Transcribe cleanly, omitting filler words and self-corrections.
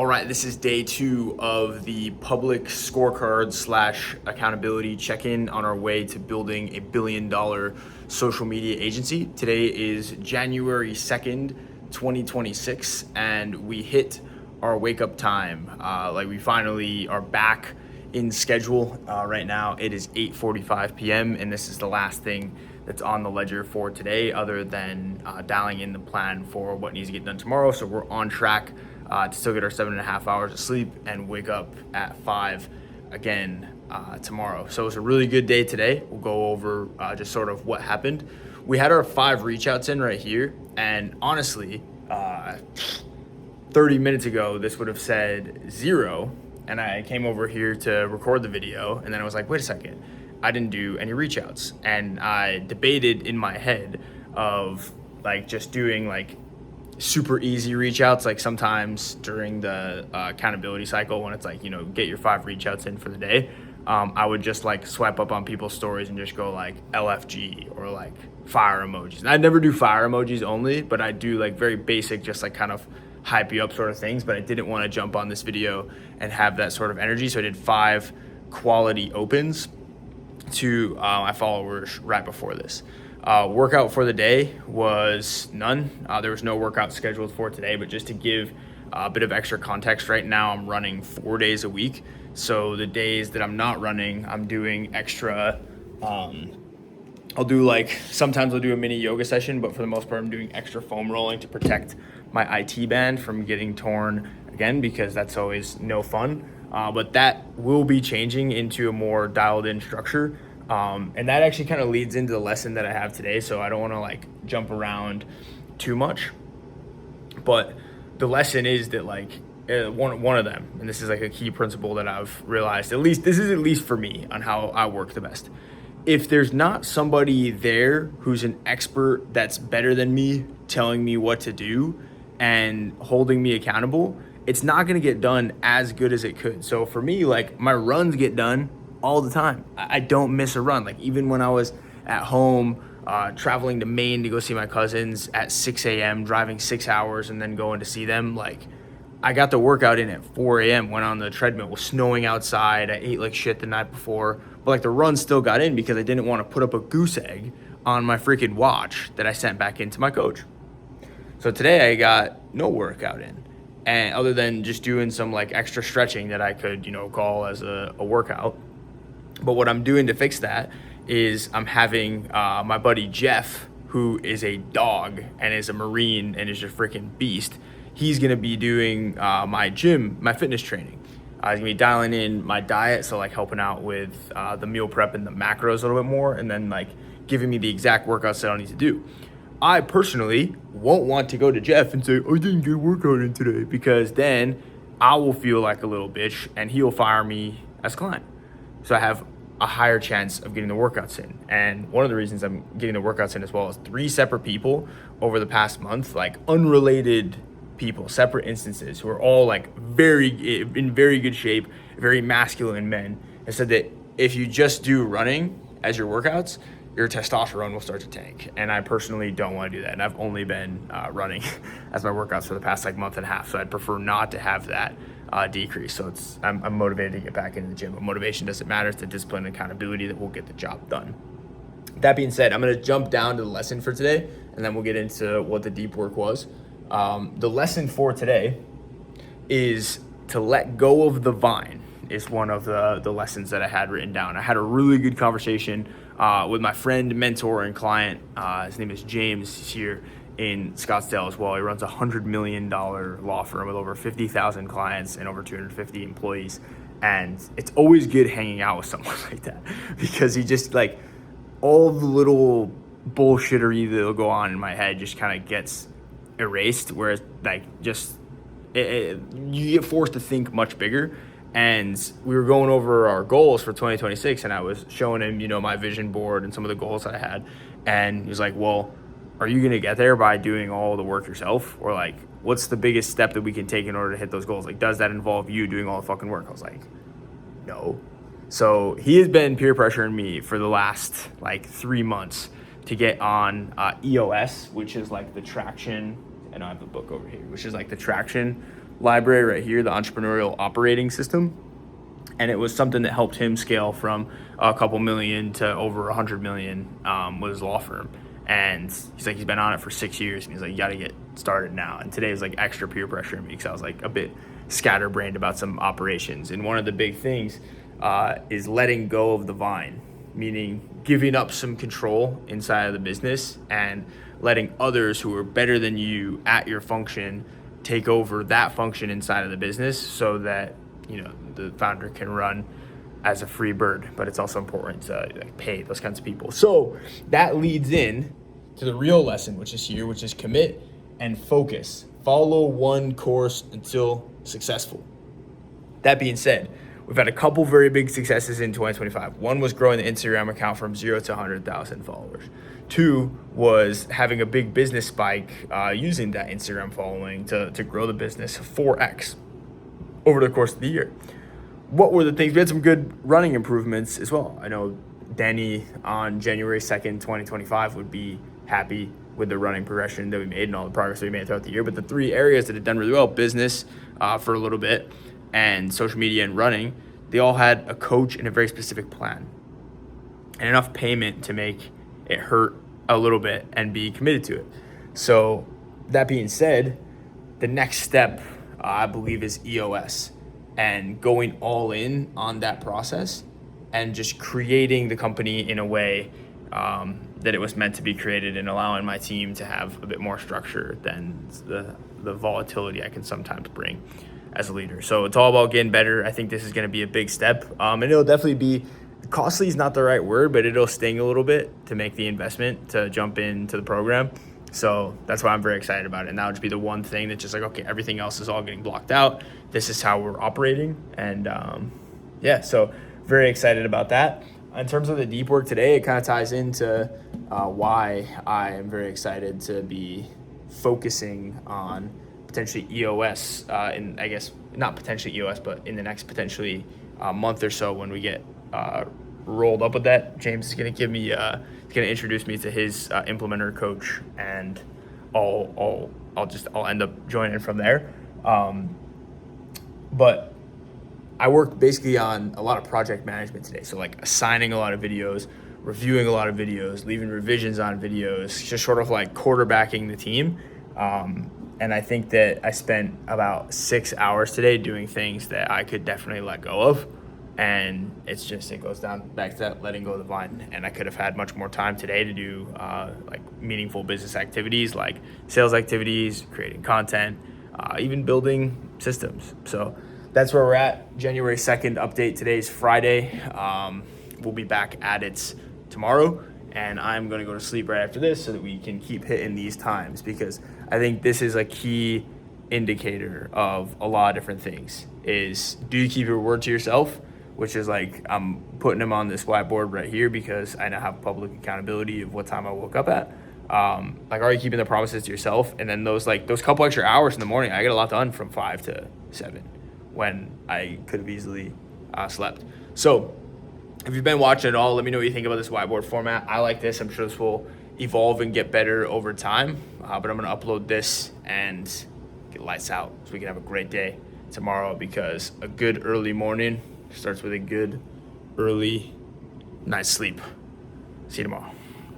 All right, this is day 2 of the public scorecard / accountability check-in on our way to building $1 billion social media agency. Today is January 2nd, 2026, and we hit our wake-up time. We finally are back in schedule right now. It is 8:45 p.m., and this is the last thing that's on the ledger for today other than dialing in the plan for what needs to get done tomorrow. So we're on track to still get our 7.5 hours of sleep and wake up at 5 again tomorrow. So it's a really good day today. We'll go over just sort of what happened. We had our 5 reach outs in right here, and honestly 30 minutes ago this would have said 0, and I came over here to record the video, and then I was like, wait a second, I didn't do any reach outs. And I debated in my head of just doing super easy reach outs, sometimes during the accountability cycle when it's get your 5 reach outs in for the day. I would just swipe up on people's stories and just go LFG or fire emojis. And I never do fire emojis only, but I do very basic, just kind of hype you up sort of things. But I didn't want to jump on this video and have that sort of energy. So I did 5 quality opens to my followers right before this. Workout for the day was none. There was no workout scheduled for today, but just to give a bit of extra context, right now I'm running 4 days a week. So the days that I'm not running, I'm doing extra. I'll do sometimes I'll do a mini yoga session, but for the most part, I'm doing extra foam rolling to protect my IT band from getting torn again, because that's always no fun. But that will be changing into a more dialed in structure. And that actually kind of leads into the lesson that I have today. So I don't want to jump around too much, but the lesson is that one of them, and this is a key principle that I've realized, at least for me, on how I work the best. If there's not somebody there who's an expert that's better than me telling me what to do and holding me accountable, it's not going to get done as good as it could. So for me, my runs get done all the time. I don't miss a run. Even when I was at home, traveling to Maine to go see my cousins at 6 a.m., driving 6 hours and then going to see them, I got the workout in at 4 a.m., went on the treadmill. It was snowing outside. I ate like shit the night before, but the run still got in because I didn't want to put up a goose egg on my freaking watch that I sent back into my coach. So today I got no workout in, and other than just doing some extra stretching that I could, call as a workout. But what I'm doing to fix that is I'm having my buddy Jeff, who is a dog and is a Marine and is a freaking beast. He's going to be doing my gym, my fitness training. He's going to be dialing in my diet, so helping out with the meal prep and the macros a little bit more, and then giving me the exact workouts that I need to do. I personally won't want to go to Jeff and say, I didn't get a workout in today, because then I will feel like a little bitch and he'll fire me as client. So I have a higher chance of getting the workouts in. And one of the reasons I'm getting the workouts in as well is 3 separate people over the past month, unrelated people, separate instances, who are all in very good shape, very masculine men, and said that if you just do running as your workouts, your testosterone will start to tank. And I personally don't want to do that. And I've only been running as my workouts for the past month and a half. So I'd prefer not to have that decrease. So I'm motivated to get back into the gym. But motivation doesn't matter. It's the discipline and accountability that will get the job done. That being said, I'm going to jump down to the lesson for today, and then we'll get into what the deep work was. The lesson for today is to let go of the vine, is one of the lessons that I had written down. I had a really good conversation with my friend, mentor, and client. His name is James. He's here in Scottsdale as well. He runs a $100 million law firm with over 50,000 clients and over 250 employees. And it's always good hanging out with someone like that, because he just all the little bullshittery that'll go on in my head just kind of gets erased, whereas you get forced to think much bigger. And we were going over our goals for 2026, and I was showing him, my vision board and some of the goals that I had. And he was like, well, are you going to get there by doing all the work yourself? Or what's the biggest step that we can take in order to hit those goals? Does that involve you doing all the fucking work? I was like, no. So he has been peer pressuring me for the last 3 months to get on EOS, which is the traction. I know I have the book over here, which is the traction library right here, the entrepreneurial operating system. And it was something that helped him scale from a couple million to over 100 million with his law firm. And he's like, he's been on it for 6 years, and he's like, you got to get started now. And today was like extra peer pressure in me because I was like a bit scatterbrained about some operations. And one of the big things is letting go of the vine, meaning giving up some control inside of the business and letting others who are better than you at your function take over that function inside of the business, so that the founder can run as a free bird. But it's also important to pay those kinds of people. So that leads in to the real lesson, which is here, which is commit and focus. Follow one course until successful. That being said, we've had a couple very big successes in 2025. One was growing the Instagram account from 0 to 100,000 followers. 2 was having a big business spike using that Instagram following to grow the business 4x over the course of the year. What were the things? We had some good running improvements as well. I know Danny on January 2nd, 2025 would be happy with the running progression that we made and all the progress that we made throughout the year. But the 3 areas that had done really well, business for a little bit, and social media and running, they all had a coach and a very specific plan and enough payment to make it hurt a little bit and be committed to it. So that being said, the next step I believe is EOS, and going all in on that process and just creating the company in a way that it was meant to be created, and allowing my team to have a bit more structure than the volatility I can sometimes bring as a leader. So it's all about getting better. I think this is going to be a big step, and it'll definitely be costly is not the right word, but it'll sting a little bit to make the investment to jump into the program. So that's why I'm very excited about it. And that would just be the one thing that's just like, okay, everything else is all getting blocked out. This is how we're operating. And so very excited about that. In terms of the deep work today, it kind of ties into why I am very excited to be focusing on potentially EOS, in, I guess, not potentially EOS, but in the next potentially month or so when we get rolled up with that. James is going to give me, he's going to introduce me to his implementer coach, and I'll end up joining from there. But I worked basically on a lot of project management today. So like assigning a lot of videos, reviewing a lot of videos, leaving revisions on videos, just sort of like quarterbacking the team. And I think that I spent about 6 hours today doing things that I could definitely let go of. And it goes down back to that letting go of the vine. And I could have had much more time today to do like meaningful business activities, like sales activities, creating content, even building systems. So that's where we're at. January 2nd update. Today's Friday. We'll be back at it tomorrow. And I'm going to go to sleep right after this so that we can keep hitting these times, because I think this is a key indicator of a lot of different things. Is, do you keep your word to yourself? Which is like, I'm putting them on this whiteboard right here because I now have public accountability of what time I woke up at. Like, are you keeping the promises to yourself? And then those couple extra hours in the morning, I get a lot done from 5 to 7 when I could have easily slept. So if you've been watching at all, let me know what you think about this whiteboard format. I like this. I'm sure this will evolve and get better over time. But I'm going to upload this and get lights out so we can have a great day tomorrow, because a good early morning starts with a good early night's sleep. See you tomorrow.